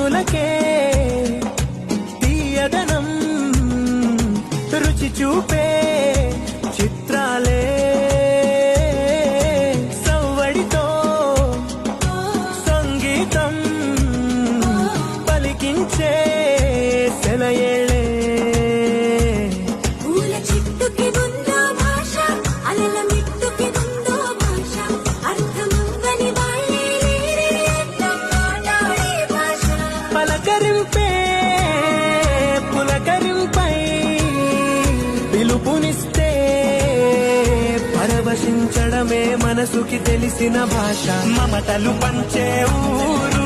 కన్నులకే తీయదనం రుచి చూపే చిత్రాలే సవ్వడితో సంగీతం పలికించే సెలయేళే పూల చెట్టుకి ఉందో భాష అలల మిట్టుకి ఉందో భాష అర్థమంగని వాళ్ళే లేరే అర్థం మాట్లాడే భాష పలకరింపే పులకరింపై పిలుపునిస్తే పరవశించడమే మనసుకి తెలిసిన భాష మమతలు పంచే ఊరు